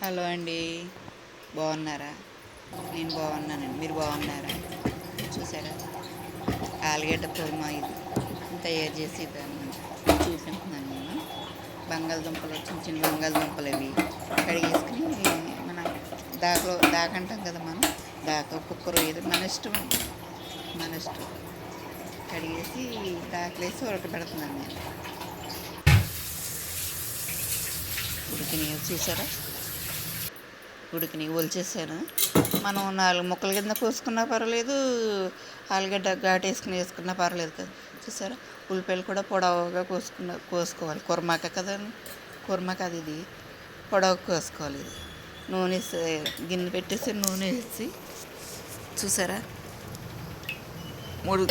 Hello అండి, బాగున్నారా? నేను బాగున్నానండి. మీరు బాగున్నారా? చూసారా, ఆలుగడ్డ కుర్మా ఇది తయారు చేసి దాన్ని చూపిస్తున్నాను నేను. బంగాళదుంపలు, చిన్న చిన్న బంగాళదుంపలు అవి కడిగేసుకుని మనం దాకంటాం కదా, మనం కుక్కర్ ఏదో మన ఇష్టం అండి, మన ఇష్టం. కడిగేసి దాకలేసి ఉడకబెడుతున్నాను నేను. ఉడికినాయి చూసారా, ఉడికినాయి ఒలిచేసాను. మనం 4 ముక్కల కింద కోసుకున్నా పర్వాలేదు, ఆలుగడ్డ వేసుకున్నా పర్వాలేదు కదా. చూసారా, ఉల్లిపాయలు కూడా పొడవుగా కోసుకోవాలి. కుర్మాక కదా, కుర్మాక అది ఇది పొడవుగా కోసుకోవాలి. ఇది నూనె గిన్నె పెట్టేసి నూనె వేసి చూసారా, మూడు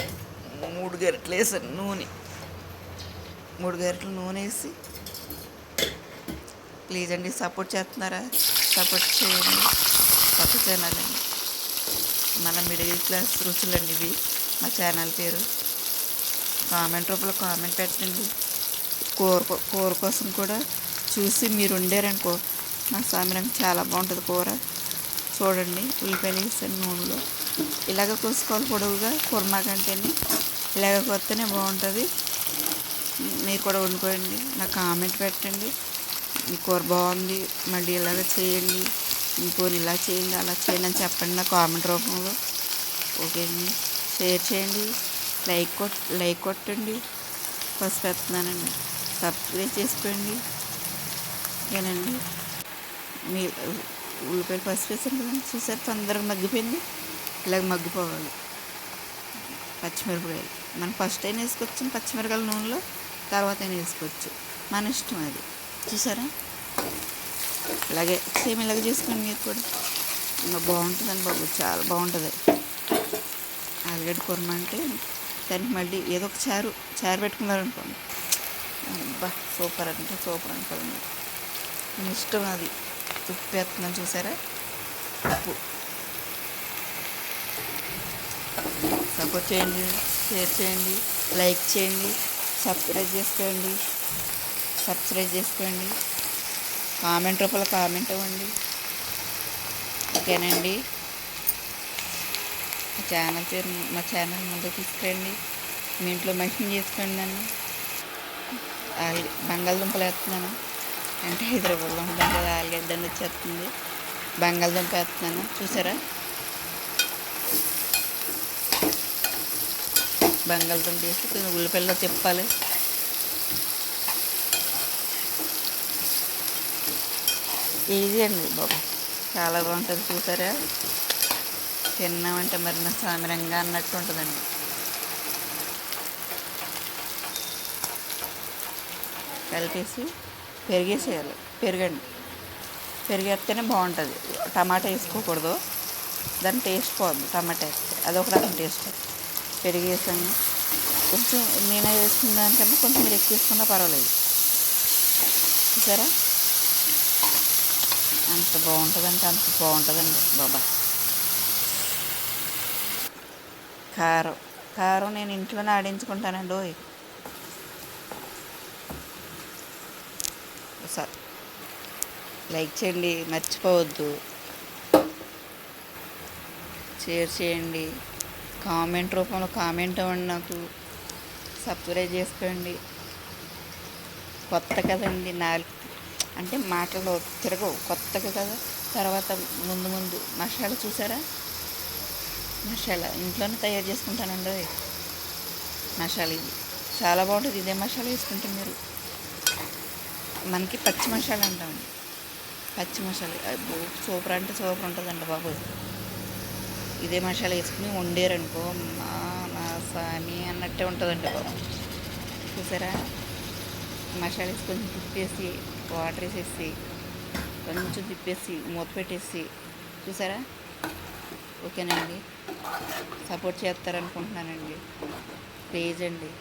మూడు గరిటెలు వేసాను నూనె. 3 గరిటెలు నూనె వేసి, ప్లీజ్ అండి సపోర్ట్ చేస్తున్నారా? సపోర్ట్ చేయండి. కొత్త ఛానల్ అండి, మన మిడిల్ క్లాస్ రుచులండి ఇవి. మా ఛానల్ పేరు. కామెంట్ రూపంలో కామెంట్ పెట్టండి. కూర కోసం కూడా చూసి మీరు వండారనుకో, నా సామిరంగా చాలా బాగుంటుంది కూర. చూడండి, ఉల్లిపాయలు వేసాను నూనెలో. ఇలాగ కోసుకోవాలి పొడవుగా, కుర్మా కంటేనే ఇలాగ కొత్తనే బాగుంటుంది. మీరు కూడా వండుకోండి, నాకు కామెంట్ పెట్టండి. మీ కూర బాగుంది, మళ్ళీ ఇలాగ చేయండి, ఇంకోని ఇలా చేయండి, అలా చేయండి అని చెప్పండి నా కామెంట్ రూపంలో. ఓకే అండి, షేర్ చేయండి, లైక్ కొట్టండి. పసుపు వేస్తున్నానండి, సబ్స్క్రైబ్ చేసుకోండి. ఓకేనండి, మీ ఉల్లిపాయలు పసుపు వేసాను కదా, చూసారు తొందరగా మగ్గిపోయింది. ఇలాగ మగ్గిపోవాలి. పచ్చిమిరపకాయలు మనం ఫస్ట్ అయినా వేసుకోవచ్చు, పచ్చిమిరపకాయల నూనెలో తర్వాత అయినా వేసుకోవచ్చు, మన ఇష్టం అది. చూసారా, ఇలాగే సేమ్ ఇలాగే చేసుకోండి మీరు కూడా. ఇంకా బాగుంటుందండి బాబు, చాలా బాగుంటుంది. ఆలుగడ్డ కుర్మా అంటే దానికి మళ్ళీ ఏదో ఒక చారు పెట్టుకున్నారనుకోండి, అబ్బా సూపర్ అంటే సూపర్ అనుకోండి. మీ ఇష్టం అది. ఉప్పు వేస్తున్నాను చూసారా, ఉప్పు. సపోర్ట్ చేయండి, షేర్ చేయండి, లైక్ చేయండి, సబ్స్క్రైబ్ చేసుకోండి. కామెంట్ రూపంలో కామెంట్ ఇవ్వండి. ఓకేనండి, మా ఛానల్ ముందుకు తీసుకురండి. మీ ఇంట్లో మనిషిని చేసుకోండి. నన్ను బంగాళదుంపలు వేస్తున్నాను అంటే హైదరాబాద్లో ఉంటాం కదా, ఆలుగడ్డ వచ్చేస్తుంది. బంగాళదుంప వేస్తున్నాను చూసారా, బంగాళదుంప వేసి కొంచెం ఉల్లిపాయల్లో తిప్పాలి. ఈజీ అండి బాబు, చాలా బాగుంటుంది. చూసారా, తిన్నామంటే మరి నా సామిరంగా అన్నట్టు ఉంటుందండి. కలిపేసి పెరిగేసేయాలి. పెరిగేస్తేనే బాగుంటుంది. టమాటా వేసుకోకూడదు, దాని టేస్ట్ పోద్ది. టమాటా వేస్తే అదొక రకం టేస్ట్. పెరిగేసాను కొంచెం, నేను వేసుకున్న దానికన్నా కొంచెం మీరు ఎక్కువ వేసుకున్నా పర్వాలేదు. చూసారా, అంత బాగుంటుందంటే అంత బాగుంటుందండి బాబా. కారం నేను ఇంట్లోనే ఆడించుకుంటానండి. సార్ లైక్ చేయండి, మర్చిపోవద్దు. షేర్ చేయండి, కామెంట్ రూపంలో కామెంట్ ఇవ్వండి నాకు. సబ్స్క్రైబ్ చేసుకోండి. కొత్త కదండి, అంటే మాటలు తిరగవు, కొత్తగా కదా. తర్వాత ముందు మసాలా చూసారా, మసాలా ఇంట్లోనే తయారు చేసుకుంటానండి. మసాలా ఇది చాలా బాగుంటుంది. ఇదే మసాలా వేసుకుంటే మీరు, మనకి పచ్చి మసాలా అంటామండి. పచ్చి మసాలా సూపర్ అంటే సూపర్ ఉంటుందండి బాబు. ఇదే మసాలా వేసుకుని వండారనుకో, నా సామి అన్నట్టే ఉంటుందండి బాబు. చూసారా, మసాలా వేసి కొంచెం తిప్పేసి, వాటర్ వేసేసి కొంచెం తిప్పేసి మూత పెట్టేసి, చూసారా. ఓకేనండి, సపోర్ట్ చేస్తారనుకుంటున్నానండి. ప్లీజ్ అండి,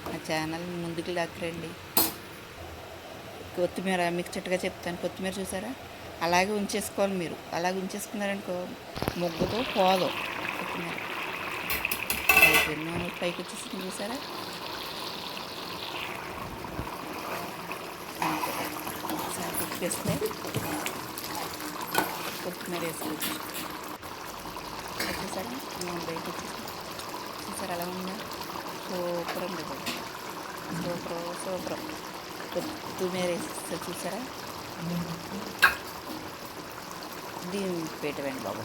నా ఛానల్ ముందుకు లాక్కరండి. కొత్తిమీర మీకు చిట్టగా చెప్తాను. కొత్తిమీర చూసారా, అలాగే ఉంచేసుకోవాలి. మీరు అలాగే ఉంచేసుకున్నారనుకో, ముగ్గుతో పోదు కొత్తిమీర. అయిపోయింది, పైకి వచ్చేసింది చూసారా. ఒకసారి తిప్పేస్తే కొత్తిమీర వేసుకోవచ్చు. వచ్చేసారా నేను బయట చూసారు అలా ఉందా, సూపర్ ఉంది బాబు, సూపర్. కొత్తిమీర వేసేస్తారు చూసారా, దింపేటవండి బాబు.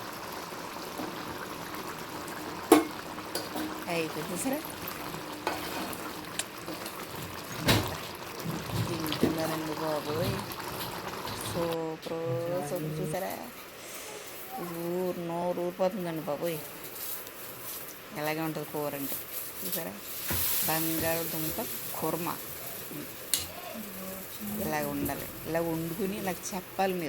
అయిపోయి చూసారా, తింటున్నారండి బాబోయ్, సూపర్ చూసారా, నోరు ఊరిపోతుందండి బాబోయ్. ఎలాగే ఉంటుంది కూర అంటే చూసారా, బంగాళదుంప కుర్మా ఇలాగ ఉండాలి. ఇలా వండుకుని నాకు చెప్పాలి మీరు.